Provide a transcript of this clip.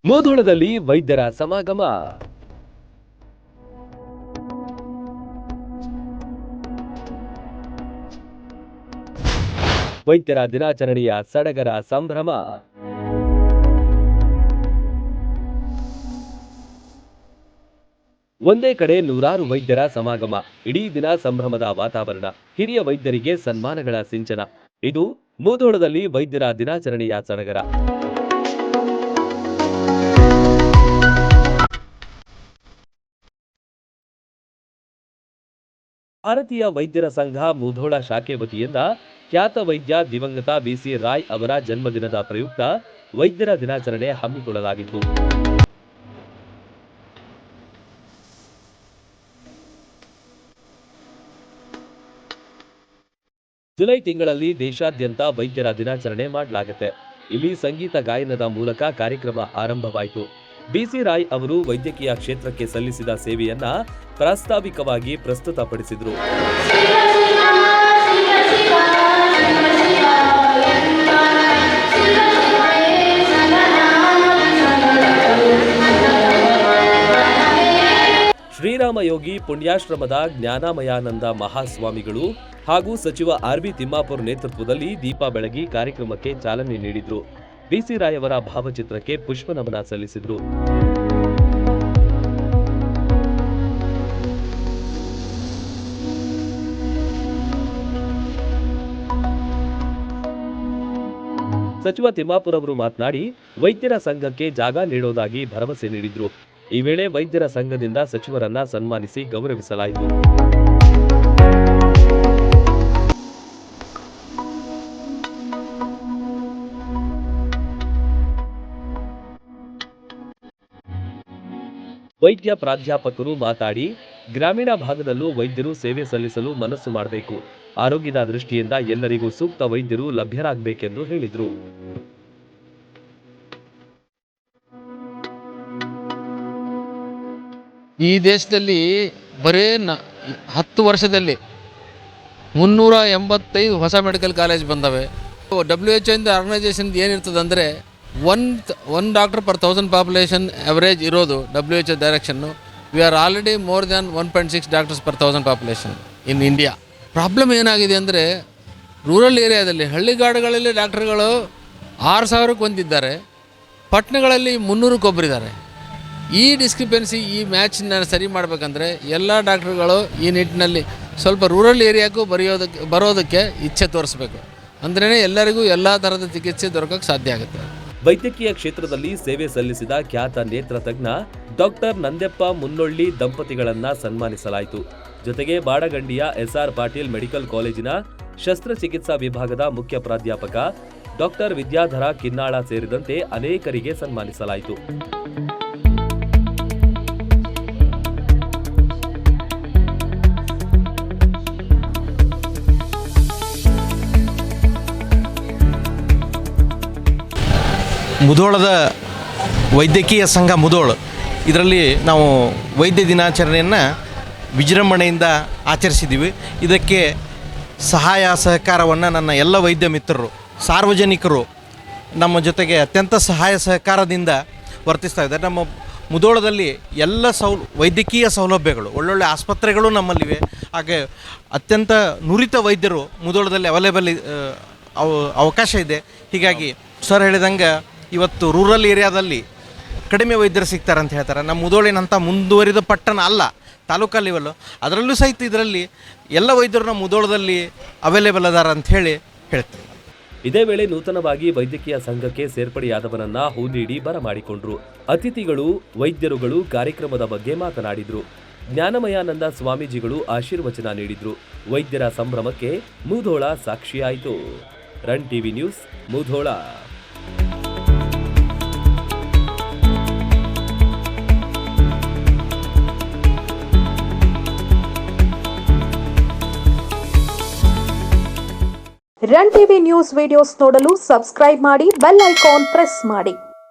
ಮುಧೋಳದಲ್ಲಿ ವೈದ್ಯರ ಸಮಾಗಮ. ವೈದ್ಯರ ದಿನಾಚರಣೆಯ ಸಡಗರ ಸಂಭ್ರಮ. ಒಂದೇ ಕಡೆ ನೂರಾರು ವೈದ್ಯರ ಸಮಾಗಮ. ಇಡೀ ದಿನ ಸಂಭ್ರಮದ ವಾತಾವರಣ. ಹಿರಿಯ ವೈದ್ಯರಿಗೆ ಸನ್ಮಾನಗಳ ಸಿಂಚನ. ಇದು ಮುಧೋಳದಲ್ಲಿ ವೈದ್ಯರ ದಿನಾಚರಣೆಯ ಸಡಗರ. ಭಾರತೀಯ ವೈದ್ಯರ ಸಂಘ ಮುಧೋಳ ಶಾಖೆ ವತಿಯಿಂದ ಖ್ಯಾತ ವೈದ್ಯ ದಿವಂಗತ ಬಿಸಿ ರಾಯ್ ಅವರ ಜನ್ಮದಿನದ ಪ್ರಯುಕ್ತ ವೈದ್ಯರ ದಿನಾಚರಣೆ ಹಮ್ಮಿಕೊಳ್ಳಲಾಗಿತ್ತು. ಜುಲೈ ತಿಂಗಳಲ್ಲಿ ದೇಶಾದ್ಯಂತ ವೈದ್ಯರ ದಿನಾಚರಣೆ ಮಾಡಲಾಗುತ್ತೆ. ಇಲ್ಲಿ ಸಂಗೀತ ಗಾಯನದ ಮೂಲಕ ಕಾರ್ಯಕ್ರಮ ಆರಂಭವಾಯಿತು. ಬಿಸಿ ರಾಯ್ ಅವರು ವೈದ್ಯಕೀಯ ಕ್ಷೇತ್ರಕ್ಕೆ ಸಲ್ಲಿಸಿದ ಸೇವೆಯನ್ನ ಪ್ರಾಸ್ತಾವಿಕವಾಗಿ ಪ್ರಸ್ತುತಪಡಿಸಿದರು. ಶ್ರೀರಾಮ ಯೋಗಿ ಪುಣ್ಯಾಶ್ರಮದ ಜ್ಞಾನಮಯಾನಂದ ಮಹಾಸ್ವಾಮಿಗಳು ಹಾಗೂ ಸಚಿವ ಆರ್ ಬಿ ತಿಮ್ಮಾಪುರ್ ನೇತೃತ್ವದಲ್ಲಿ ದೀಪ ಬೆಳಗಿ ಕಾರ್ಯಕ್ರಮಕ್ಕೆ ಚಾಲನೆ ನೀಡಿದ್ರು. ಬಿಸಿ ರಾಯ್ ಅವರ ಭಾವಚಿತ್ರಕ್ಕೆ ಪುಷ್ಪ ನಮನ ಸಲ್ಲಿಸಿದ್ರು. ಸಚಿವ ತಿಮ್ಮಾಪುರ್ ಅವರು ಮಾತನಾಡಿ ವೈದ್ಯರ ಸಂಘಕ್ಕೆ ಜಾಗ ನೀಡುವುದಾಗಿ ಭರವಸೆ ನೀಡಿದ್ರು. ಈ ವೇಳೆ ವೈದ್ಯರ ಸಂಘದಿಂದ ಸಚಿವರನ್ನ ಸನ್ಮಾನಿಸಿ ಗೌರವಿಸಲಾಯಿತು. ವೈದ್ಯ ಪ್ರಾಧ್ಯಾಪಕರು ಮಾತಾಡಿ ಗ್ರಾಮೀಣ ಭಾಗದಲ್ಲೂ ವೈದ್ಯರು ಸೇವೆ ಸಲ್ಲಿಸಲು ಮನಸ್ಸು ಮಾಡಬೇಕು. ಆರೋಗ್ಯದ ದೃಷ್ಟಿಯಿಂದ ಎಲ್ಲರಿಗೂ ಸೂಕ್ತ ವೈದ್ಯರು ಲಭ್ಯರಾಗಬೇಕೆಂದು ಹೇಳಿದರು. ಈ ದೇಶದಲ್ಲಿ ಬರೇ 10 ವರ್ಷದಲ್ಲಿ 385 ಹೊಸ ಮೆಡಿಕಲ್ ಕಾಲೇಜ್ ಬಂದವೆ. WHO ಇಂದ ಆರ್ಗನೈಸೇಷನ್ ಏನಿರ್ತದೆ ಅಂದರೆ one doctor per 1000 population average ಇರೋದು WHO direction. We are already more than 1.6 doctors per 1000 population in India. Problem ಏನಾಗಿದೆ ಅಂದರೆ ರೂರಲ್ ಏರಿಯಾದಲ್ಲಿ ಹಳ್ಳಿಗಾಡುಗಳಲ್ಲಿ ಡಾಕ್ಟರ್ಗಳು 6000ಕ್ಕೆ ಒಂದಿದ್ದಾರೆ, ಪಟ್ಟಣಗಳಲ್ಲಿ 300ಕ್ಕೆ ಒಬ್ಬರಿದ್ದಾರೆ. ಈ ಡಿಸ್ಕ್ರಿಪೆನ್ಸಿ, ಈ ಮ್ಯಾಚನ್ನ ಸರಿ ಮಾಡಬೇಕಂದ್ರೆ ಎಲ್ಲ ಡಾಕ್ಟರ್ಗಳು ಈ ನಿಟ್ಟಿನಲ್ಲಿ ಸ್ವಲ್ಪ ರೂರಲ್ ಏರಿಯಾಕ್ಕೂ ಬರೋದಕ್ಕೆ ಇಚ್ಛೆ ತೋರಿಸ್ಬೇಕು. ಅಂದ್ರೇ ಎಲ್ಲರಿಗೂ ಎಲ್ಲ ಥರದ ಚಿಕಿತ್ಸೆ ದೊರಕಕ್ಕೆ ಸಾಧ್ಯ ಆಗುತ್ತೆ. ವೈದ್ಯಕೀಯ ಕ್ಷೇತ್ರದಲ್ಲಿ ಸೇವೆ ಸಲ್ಲಿಸಿದ ಖ್ಯಾತ ನೇತ್ರ ತಜ್ಞ ಡಾಕ್ಟರ್ ನಂದ್ಯಪ್ಪ ಮುನ್ನೊಳ್ಳಿ ದಂಪತಿಗಳನ್ನ ಸನ್ಮಾನಿಸಲಾಯಿತು. ಜೊತೆಗೆ ಬಾಡಗಂಡಿಯ SR ಪಾಟೀಲ್ ಮೆಡಿಕಲ್ ಕಾಲೇಜಿನ ಶಸ್ತ್ರಚಿಕಿತ್ಸಾ ವಿಭಾಗದ ಮುಖ್ಯ ಪ್ರಾಧ್ಯಾಪಕ ಡಾಕ್ಟರ್ ವಿದ್ಯಾಧರ ಕಿನ್ನಾಳ ಸೇರಿದಂತೆ ಅನೇಕರಿಗೆ ಸನ್ಮಾನಿಸಲಾಯಿತು. ಮುಧೋಳದ ವೈದ್ಯಕೀಯ ಸಂಘ ಮುಧೋಳ ಇದರಲ್ಲಿ ನಾವು ವೈದ್ಯ ದಿನಾಚರಣೆಯನ್ನು ವಿಜೃಂಭಣೆಯಿಂದ ಆಚರಿಸಿದ್ದೀವಿ. ಇದಕ್ಕೆ ಸಹಾಯ ಸಹಕಾರವನ್ನು ನನ್ನ ಎಲ್ಲ ವೈದ್ಯ ಮಿತ್ರರು, ಸಾರ್ವಜನಿಕರು ನಮ್ಮ ಜೊತೆಗೆ ಅತ್ಯಂತ ಸಹಾಯ ಸಹಕಾರದಿಂದ ವರ್ತಿಸ್ತಾ ಇದ್ದಾರೆ. ನಮ್ಮ ಮುಧೋಳದಲ್ಲಿ ಎಲ್ಲ ವೈದ್ಯಕೀಯ ಸೌಲಭ್ಯಗಳು, ಒಳ್ಳೊಳ್ಳೆ ಆಸ್ಪತ್ರೆಗಳು ನಮ್ಮಲ್ಲಿವೆ. ಹಾಗೆ ಅತ್ಯಂತ ನುರಿತ ವೈದ್ಯರು ಮುಧೋಳದಲ್ಲಿ ಅವಕಾಶ ಇದೆ. ಹೀಗಾಗಿ ಸರ್ ಹೇಳಿದಂಗೆ ಇವತ್ತು ರೂರಲ್ ಏರಿಯಾದಲ್ಲಿ ಕಡಿಮೆ ವೈದ್ಯರು ಸಿಗ್ತಾರೆ ಅಂತ ಹೇಳ್ತಾರೆ. ನಮ್ಮ ಮುಧೋಳಿನಂಥ ಮುಂದುವರಿದ ಪಟ್ಟಣ ಅಲ್ಲ, ತಾಲೂಕಾ ಲೆವೆಲ್ಲು, ಅದರಲ್ಲೂ ಸಹಿತ ಇದರಲ್ಲಿ ಎಲ್ಲ ವೈದ್ಯರು ನಮ್ಮ ಮುಧೋಳದಲ್ಲಿ ಅವೈಲೇಬಲ್ ಅದಾರ ಅಂತ ಹೇಳ್ತೀವಿ. ಇದೇ ವೇಳೆ ನೂತನವಾಗಿ ವೈದ್ಯಕೀಯ ಸಂಘಕ್ಕೆ ಸೇರ್ಪಡೆಯಾದವರನ್ನ ಹೂ ನೀಡಿ ಬರಮಾಡಿಕೊಂಡ್ರು. ಅತಿಥಿಗಳು, ವೈದ್ಯರುಗಳು ಕಾರ್ಯಕ್ರಮದ ಬಗ್ಗೆ ಮಾತನಾಡಿದ್ರು. ಜ್ಞಾನಮಯಾನಂದ ಸ್ವಾಮೀಜಿಗಳು ಆಶೀರ್ವಚನ ನೀಡಿದ್ರು. ವೈದ್ಯರ ಸಂಭ್ರಮಕ್ಕೆ ಮುಧೋಳ ಸಾಕ್ಷಿಯಾಯಿತು. Run TV news, Mudhol. Run TV news videos ನೋಡಲು ಸಬ್ಸ್ಕ್ರೈಬ್ ಮಾಡಿ, ಬೆಲ್ ಐಕಾನ್ ಪ್ರೆಸ್ ಮಾಡಿ.